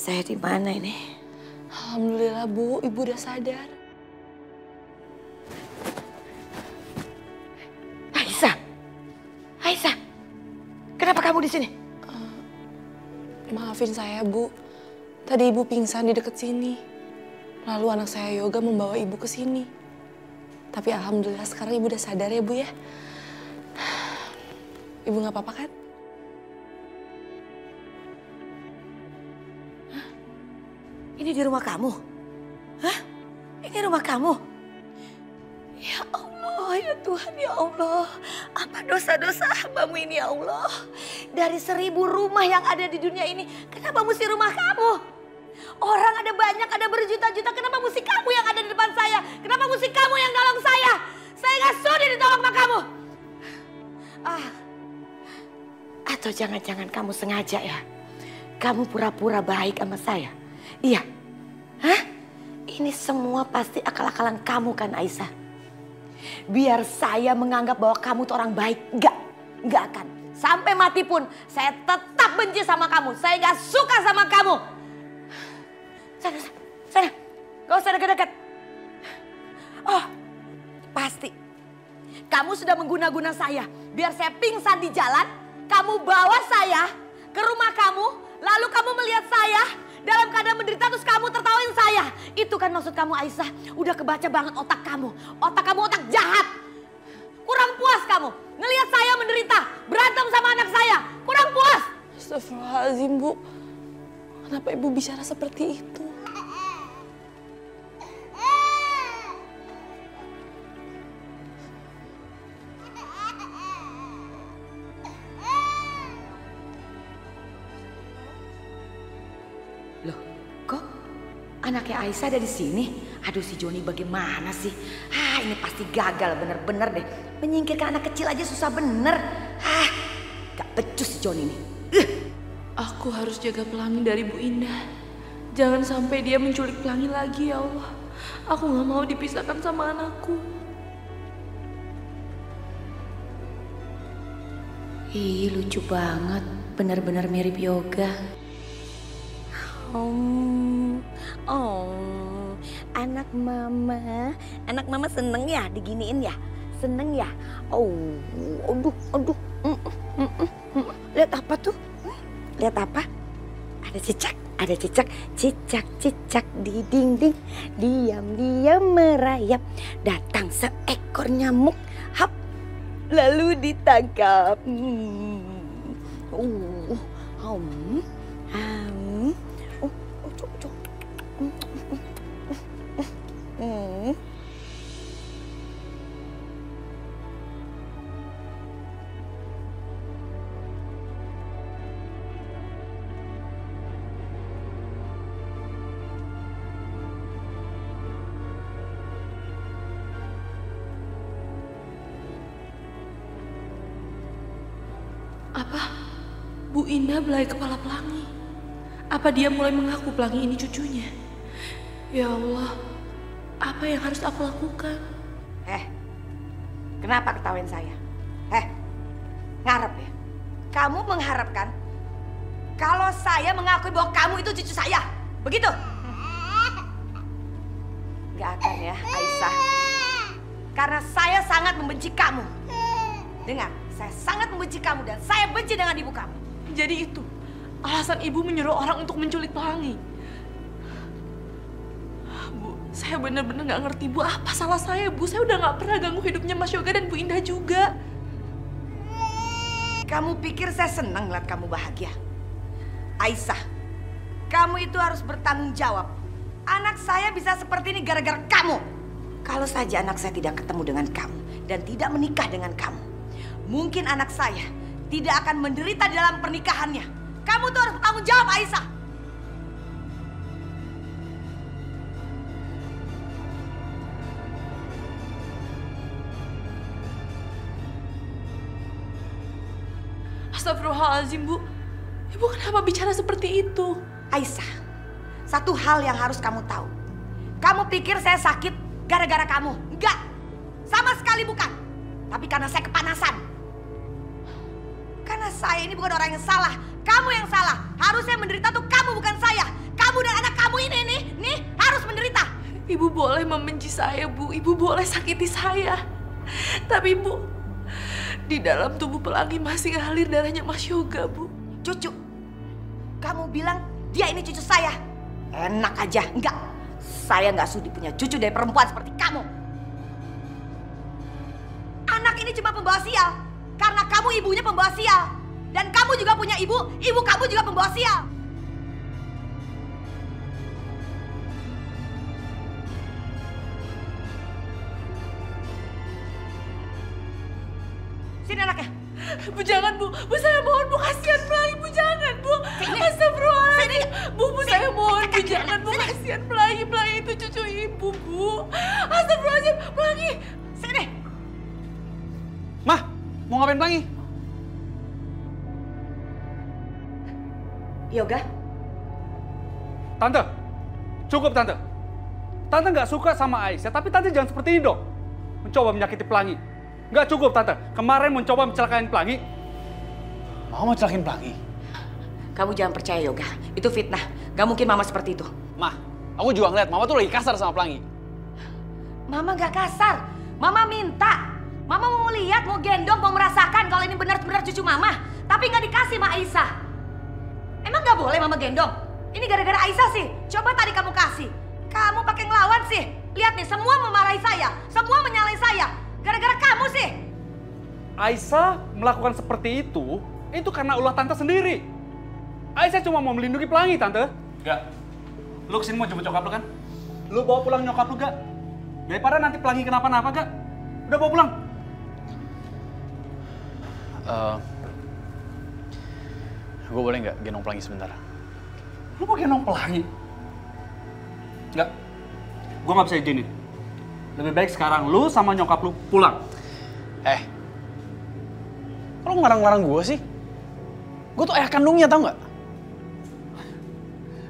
Saya di mana ini? Alhamdulillah Bu, Ibu udah sadar. Aisyah, Aisyah, kenapa kamu di sini? Maafin saya Bu, tadi Ibu pingsan di dekat sini. Lalu anak saya Yoga membawa Ibu ke sini. Tapi alhamdulillah sekarang Ibu udah sadar ya Bu ya. Ibu nggak apa-apa kan? Ini di rumah kamu? Hah? Ini rumah kamu? Ya Allah, ya Tuhan, ya Allah. Apa dosa-dosa hambamu ini ya Allah? Dari 1000 rumah yang ada di dunia ini, kenapa mesti rumah kamu? Orang ada banyak, ada berjuta-juta, kenapa mesti kamu yang ada di depan saya? Kenapa mesti kamu yang nolong saya? Saya gak sudi ditolong sama kamu. Atau jangan-jangan kamu sengaja ya? Kamu pura-pura baik sama saya? Iya. Hah? Ini semua pasti akal-akalan kamu kan Aisyah? Biar saya menganggap bahwa kamu tuh orang baik. Enggak akan. Sampai mati pun saya tetap benci sama kamu. Saya gak suka sama kamu. Sana. Gak usah dekat-dekat. Oh, pasti. Kamu sudah mengguna-guna saya. Biar saya pingsan di jalan. Kamu bawa saya ke rumah kamu. Lalu kamu melihat saya dalam keadaan menderita terus kamu tertawain saya. Itu kan maksud kamu Aisyah. Udah kebaca banget otak kamu. Otak kamu otak jahat. Kurang puas kamu. Ngelihat saya menderita. Berantem sama anak saya. Kurang puas. Astagfirullahaladzim Bu. Kenapa Ibu bicara seperti itu? Loh, kok anaknya Aisyah ada di sini? Aduh si Joni bagaimana sih? Ini pasti gagal bener-bener deh. Menyingkirkan anak kecil aja susah bener. Gak becus si Joni ini. Aku harus jaga Pelangi dari Bu Indah. Jangan sampai dia menculik Pelangi lagi ya Allah. Aku gak mau dipisahkan sama anakku. Ih lucu banget. Bener-bener mirip Yoga. Anak mama seneng ya diginiin ya, seneng ya. Aduh. Lihat apa tuh? Lihat apa? Ada cicak di dinding, diam-diam merayap. Datang seekor nyamuk, hap, lalu ditangkap. Apa? Bu Indah belai kepala Pelangi? Apa dia mulai mengaku Pelangi ini cucunya? Ya Allah, apa yang harus aku lakukan? Kenapa ketawain saya? Ngarep ya? Kamu mengharapkan kalau saya mengakui bahwa kamu itu cucu saya? Begitu? Gak akan ya Aisyah. Karena saya sangat membenci kamu. Dengar, saya sangat membenci kamu dan saya benci dengan ibu kamu. Jadi itu alasan Ibu menyuruh orang untuk menculik Pelangi. Bu, saya benar-benar nggak ngerti Bu, apa salah saya Bu? Saya udah nggak pernah ganggu hidupnya Mas Yoga dan Bu Indah juga. Kamu pikir saya senang ngeliat kamu bahagia? Aisyah, kamu itu harus bertanggung jawab. Anak saya bisa seperti ini gara-gara kamu. Kalau saja anak saya tidak ketemu dengan kamu dan tidak menikah dengan kamu, mungkin anak saya tidak akan menderita di dalam pernikahannya. Kamu tuh harus bertanggung jawab, Aisyah. Astagfirullahaladzim Bu. Ibu kenapa bicara seperti itu? Aisyah, satu hal yang harus kamu tahu. Kamu pikir saya sakit gara-gara kamu? Enggak, sama sekali bukan. Tapi karena saya kepanasan. Karena saya ini bukan orang yang salah. Kamu yang salah. Harusnya menderita tuh kamu bukan saya. Ibu boleh membenci saya, Bu. Ibu boleh sakiti saya. Tapi, Bu, di dalam tubuh Pelangi masih ngalir darahnya Mas Yoga, Bu. Cucu, kamu bilang dia ini cucu saya. Enak aja, enggak. Saya nggak sudi punya cucu dari perempuan seperti kamu. Anak ini cuma pembawa sial. Karena kamu ibunya pembawa sial. Dan kamu juga punya ibu kamu juga pembawa sial. Sini anaknya. Bu jangan, Bu. Bu saya mohon, Bu, kasihan Pelangi. Bu jangan, Bu. Astagfirullahaladzim. Bu saya mohon, Bu jangan, Bu, kasihan Pelangi. Pelangi itu cucu Ibu, Bu. Astagfirullahaladzim, Pelangi. Sini. Mah, mau ngapain Pelangi? Yoga. Tante, cukup Tante. Tante nggak suka sama Aisyah, tapi Tante jangan seperti ini dong. Mencoba menyakiti Pelangi. Nggak cukup Tante, kemarin mencoba mencelakain Pelangi. Mau mencelakain Pelangi? Kamu jangan percaya Yoga, itu fitnah. Gak mungkin Mama seperti itu. Mah, aku juga ngeliat Mama tuh lagi kasar sama Pelangi. Mama gak kasar, Mama minta. Mama mau lihat, mau gendong, mau merasakan kalau ini benar-benar cucu Mama. Tapi gak dikasih sama Aisyah. Emang gak boleh Mama gendong? Ini gara-gara Aisyah sih. Coba tadi kamu kasih. Kamu pakai ngelawan sih. Lihat nih, semua memarahi saya. Semua menyalahi saya. Gara-gara kamu sih. Aisyah melakukan seperti itu karena ulah Tante sendiri. Aisyah cuma mau melindungi Pelangi, Tante. Gak. Lu kesini mau jemput nyokap lu kan? Lu bawa pulang nyokap lu, Gak? Daripada nanti Pelangi kenapa-napa, Gak? Udah bawa pulang. Gue boleh nggak gendong Pelangi sebentar? Lu mau gendong Pelangi? Nggak. Gue nggak bisa izinin. Lebih baik sekarang lu sama nyokap lu pulang. Lo ngelarang-larang gue sih? Gue tuh ayah kandungnya, tau nggak?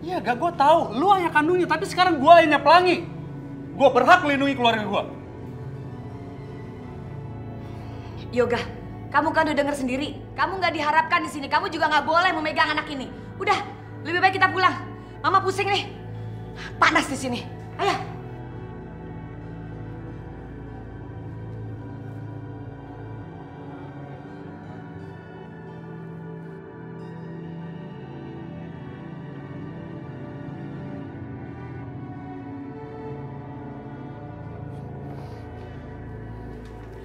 Iya, Gak, gue tahu. Lu ayah kandungnya, tapi sekarang gue ayahnya Pelangi. Gue berhak melindungi keluarga gue. Yoga, kamu kan udah denger sendiri. Kamu nggak diharapkan di sini. Kamu juga nggak boleh memegang anak ini. Udah, lebih baik kita pulang. Mama pusing nih. Panas di sini. Ayo.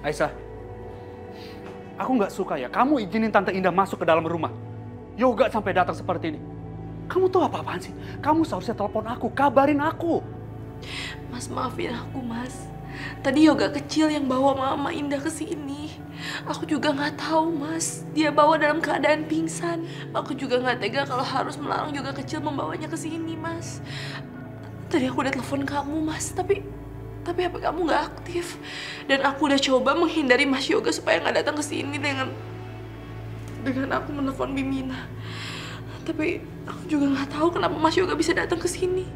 Aisyah, aku nggak suka ya kamu izinin Tante Indah masuk ke dalam rumah. Yoga sampai datang seperti ini. Kamu tuh apa-apaan sih? Kamu seharusnya telepon aku, kabarin aku. Mas, maafin aku, Mas. Tadi Yoga kecil yang bawa Mama Indah ke sini. Aku juga nggak tahu, Mas. Dia bawa dalam keadaan pingsan. Aku juga nggak tega kalau harus melarang Yoga kecil membawanya ke sini, Mas. Tadi aku udah telepon kamu, Mas. Tapi HP kamu nggak aktif. Dan aku udah coba menghindari Mas Yoga supaya nggak datang ke sini dengan aku menelpon Bimina. Tapi aku juga nggak tahu kenapa Mas Yoga bisa datang ke sini.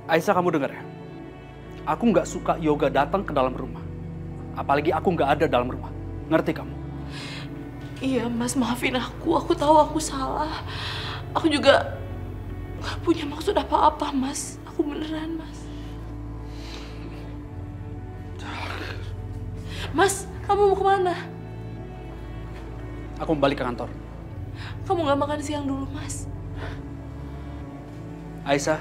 Aisyah, kamu dengar ya? Aku nggak suka Yoga datang ke dalam rumah. Apalagi aku nggak ada dalam rumah. Ngerti kamu? Iya, Mas, maafin aku. Aku tahu aku salah. Aku juga nggak punya maksud apa-apa, Mas. Aku beneran, Mas. Mas, kamu mau kemana? Aku balik ke kantor. Kamu nggak makan siang dulu, Mas? Aisyah,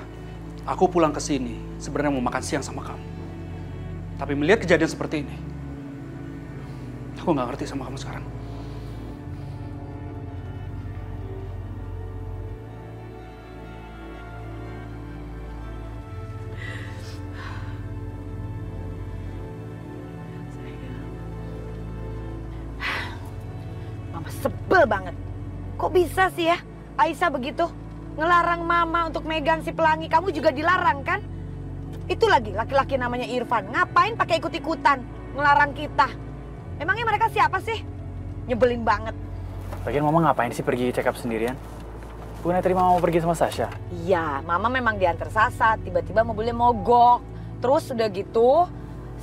aku pulang ke sini sebenarnya mau makan siang sama kamu. Tapi melihat kejadian seperti ini, aku nggak ngerti sama kamu sekarang. Mama sebel banget. Kok bisa sih ya Aisyah begitu? Ngelarang Mama untuk megang si Pelangi. Kamu juga dilarang kan? Itu lagi laki-laki namanya Irfan. Ngapain pakai ikut-ikutan ngelarang kita? Emangnya mereka siapa sih? Nyebelin banget. Lagian Mama ngapain sih pergi check up sendirian? Bukannya tadi Mama mau pergi sama Sasha? Iya, Mama memang diantar Sasa. Tiba-tiba mobilnya mogok. Terus udah gitu,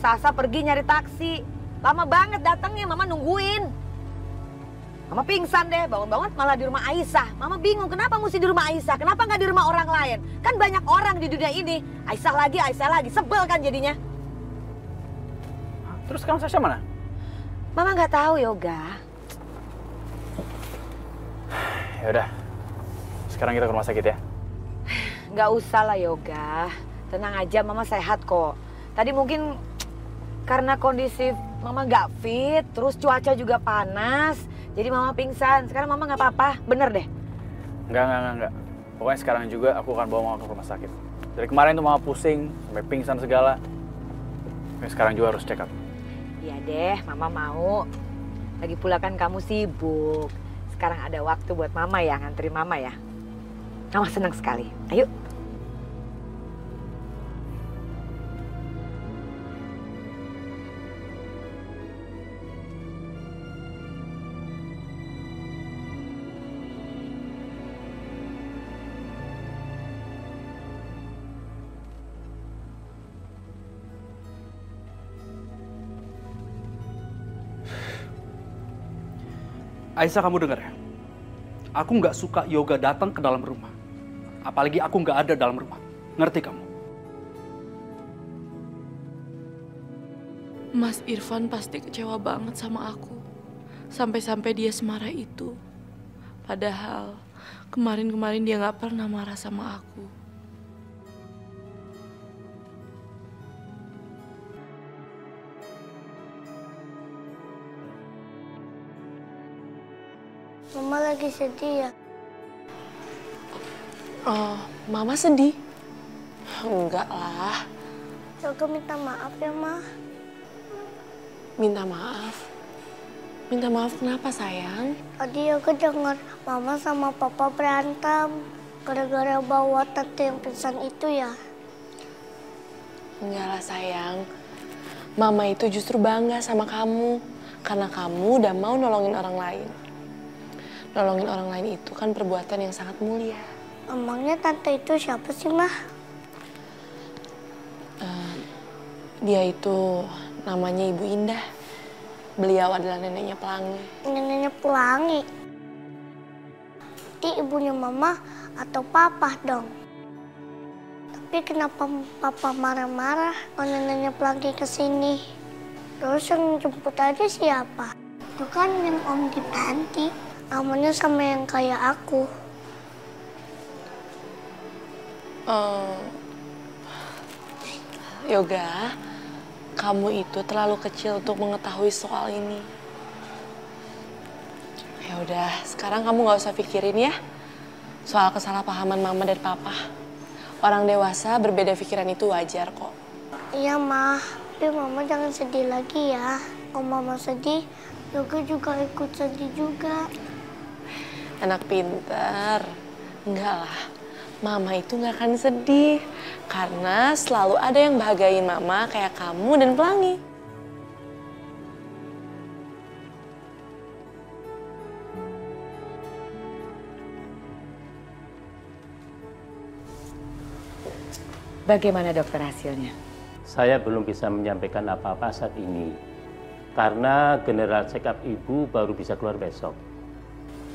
Sasa pergi nyari taksi. Lama banget datangnya, Mama nungguin. Mama pingsan deh, bangun-bangun malah di rumah Aisyah. Mama bingung kenapa mesti di rumah Aisyah, kenapa nggak di rumah orang lain? Kan banyak orang di dunia ini. Aisyah lagi, sebel kan jadinya. Terus sekarang Sasha mana? Mama nggak tahu Yoga. Ya udah, sekarang kita ke rumah sakit ya. Nggak usah lah Yoga, tenang aja Mama sehat kok. Tadi mungkin karena kondisi Mama nggak fit, terus cuaca juga panas. Jadi Mama pingsan, sekarang Mama nggak apa-apa, bener deh? Enggak. Pokoknya sekarang juga aku akan bawa Mama ke rumah sakit. Dari kemarin tuh Mama pusing, sampai pingsan segala. Tapi sekarang juga harus check up. Iya deh, Mama mau. Lagi pula kan kamu sibuk. Sekarang ada waktu buat Mama ya, nganterin Mama ya. Mama senang sekali, ayo. Aisyah, kamu dengar ya? Aku nggak suka Yoga datang ke dalam rumah. Apalagi aku nggak ada dalam rumah. Ngerti kamu? Mas Irfan pasti kecewa banget sama aku. Sampai-sampai dia semarah itu. Padahal kemarin-kemarin dia nggak pernah marah sama aku. Mama lagi sedih ya? Oh, Mama sedih? Enggak lah. Yoga minta maaf ya, Ma. Minta maaf? Minta maaf kenapa, sayang? Tadi Yoga dengar Mama sama Papa berantem. Gara-gara bawa tante yang pingsan itu ya? Enggak lah, sayang. Mama itu justru bangga sama kamu. Karena kamu udah mau nolongin orang lain. Nolongin orang lain itu kan perbuatan yang sangat mulia. Emangnya tante itu siapa sih, Ma? Dia itu namanya Ibu Indah. Beliau adalah neneknya Pelangi. Neneknya Pelangi. Berarti ibunya Mama atau Papa dong? Tapi kenapa Papa marah-marah kalau neneknya Pelangi kesini? Terus yang jemput aja siapa? Itu kan yang Om di panti. Namanya sama yang kayak aku. Yoga, kamu itu terlalu kecil untuk mengetahui soal ini. Ya udah, sekarang kamu nggak usah pikirin ya soal kesalahpahaman Mama dan Papa. Orang dewasa berbeda pikiran itu wajar kok. Iya, Ma. Tapi Mama jangan sedih lagi ya. Kalau Mama sedih, Yoga juga ikut sedih juga. Anak pintar. Enggak lah, Mama itu nggak akan sedih. Karena selalu ada yang bahagiain Mama kayak kamu dan Pelangi. Bagaimana dokter hasilnya? Saya belum bisa menyampaikan apa-apa saat ini. Karena general check up ibu baru bisa keluar besok.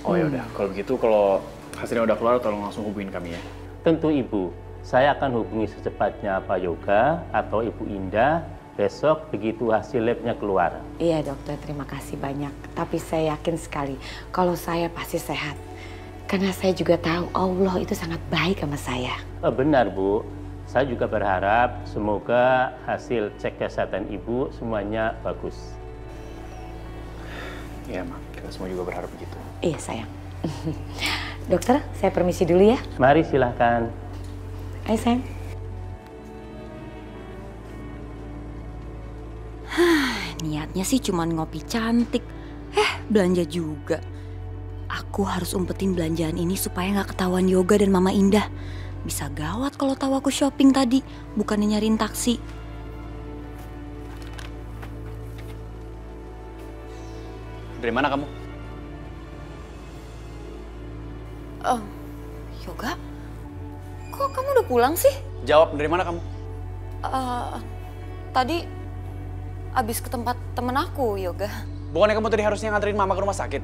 Oh ya udah, kalau begitu kalau hasilnya udah keluar tolong langsung hubungin kami ya. Tentu Ibu, saya akan hubungi secepatnya Pak Yoga atau Ibu Indah besok begitu hasil labnya keluar. Iya dokter, terima kasih banyak. Tapi saya yakin sekali kalau saya pasti sehat. Karena saya juga tahu Allah itu sangat baik sama saya. Benar Bu, saya juga berharap semoga hasil cek kesehatan Ibu semuanya bagus. Iya Ma, kita semua juga berharap begitu. Iya sayang. Dokter, saya permisi dulu ya. Mari silahkan. Ayo sayang. Niatnya sih cuma ngopi cantik. Belanja juga. Aku harus umpetin belanjaan ini supaya nggak ketahuan Yoga dan Mama Indah. Bisa gawat kalau tahu aku shopping tadi, bukannya nyariin taksi. Dari mana kamu? Yoga? Kok kamu udah pulang sih? Jawab, dari mana kamu? Tadi abis ke tempat temen aku, Yoga. Bukannya kamu tadi harusnya nganterin Mama ke rumah sakit?